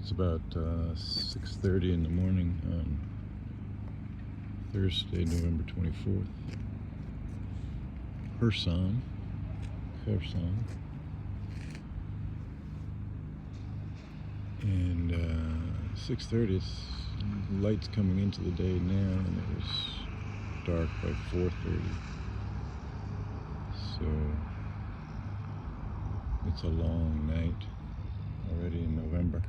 It's about 6:30 in the morning on Thursday, November 24th. Kherson. And 6:30, it's lights coming into the day now, and it was dark by 4:30. So it's a long night already in November.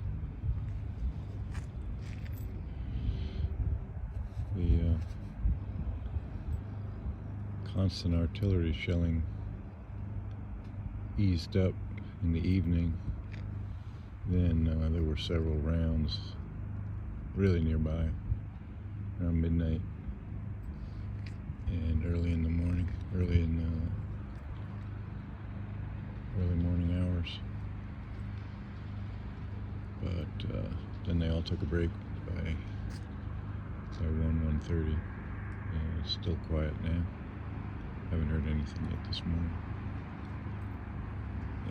The constant artillery shelling eased up in the evening. Then there were several rounds really nearby around midnight and early in the morning, early morning hours. But then they all took a break by 1:30, and it's still quiet now. Haven't heard anything yet this morning.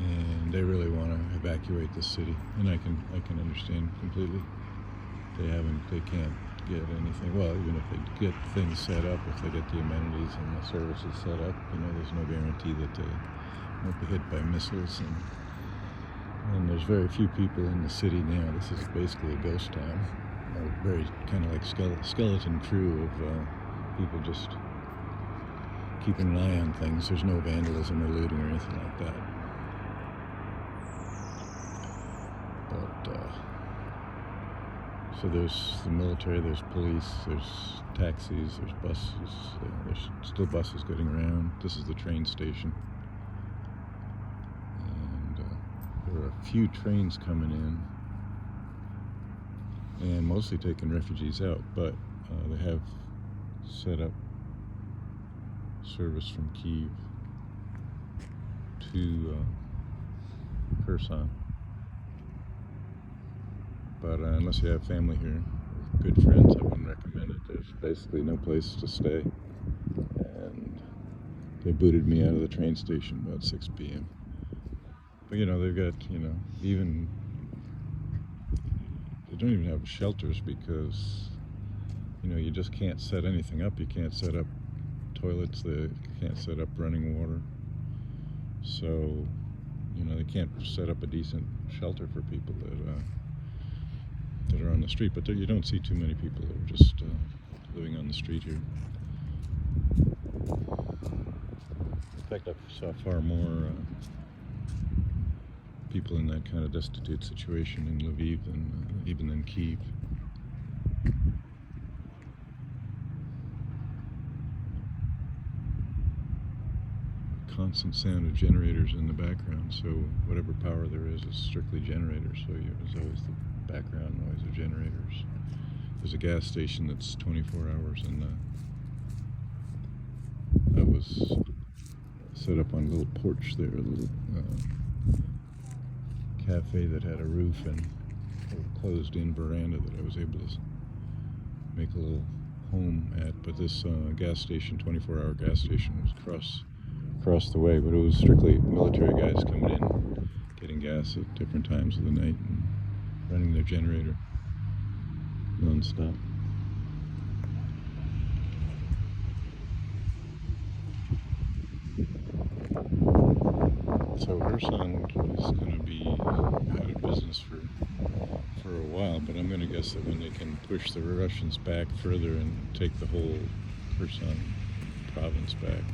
And they really want to evacuate the city, and I can understand completely. They can't get anything. Well, even if they get things set up, if they get the amenities and the services set up, there's no guarantee that they won't be hit by missiles. And there's very few people in the city now. This is basically a ghost town. A very kind of like skeleton crew of people just keeping an eye on things. There's no vandalism or looting or anything like that. But so there's the military, there's police, there's taxis, there's buses. There's still buses getting around. This is the train station. There are a few trains coming in, and mostly taking refugees out, but they have set up service from Kyiv to Kherson. But unless you have family here, good friends, I wouldn't recommend it. There's basically no place to stay, and they booted me out of the train station about 6 p.m. But they've got, even, they don't even have shelters because, you just can't set anything up. You can't set up toilets, they can't set up running water. So, they can't set up a decent shelter for people that are on the street. But you don't see too many people that are just living on the street here. In fact, I saw far more people in that kind of destitute situation in Lviv than Kyiv. Constant sound of generators in the background, so whatever power there is strictly generators, so there's always the background noise of generators. There's a gas station that's 24 hours, and I was set up on a little porch there, a little cafe that had a roof and a closed-in veranda that I was able to make a little home at. But this gas station, 24-hour gas station, was across the way, but it was strictly military guys coming in, getting gas at different times of the night and running their generator non-stop. So Kherson is going to be out of business for a while, but I'm going to guess that when they can push the Russians back further and take the whole Kherson province back,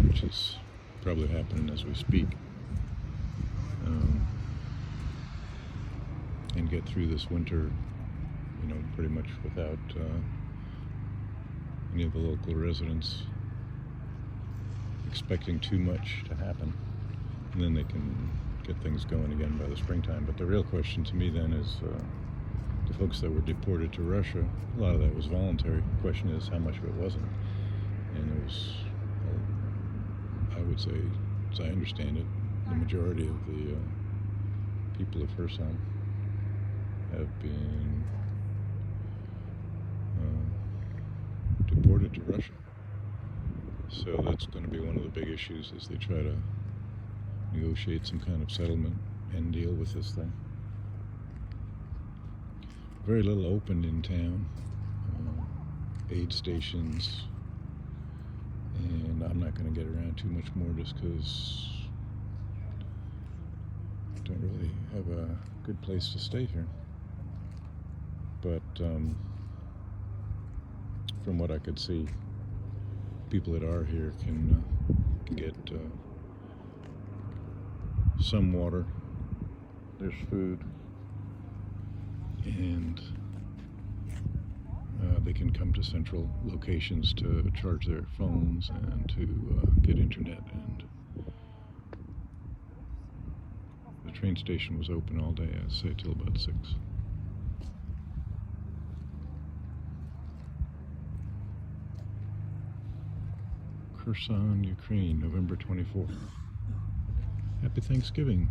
which is probably happening as we speak, and get through this winter, pretty much without any of the local residents expecting too much to happen, and then they can get things going again by the springtime. But the real question to me then is the folks that were deported to Russia, a lot of that was voluntary. The question is how much of it wasn't. And it was, I would say, as I understand it, the majority of the people of Kherson have been deported to Russia. So that's going to be one of the big issues as they try to negotiate some kind of settlement and deal with this thing. very little opened in town. Aid stations, and I'm not going to get around too much more just because I don't really have a good place to stay here. But from what I could see, people that are here can get some water, there's food, and they can come to central locations to charge their phones and to get internet. And the train station was open all day, I'd say till about 6. Kherson, Ukraine, November 24th. Happy Thanksgiving.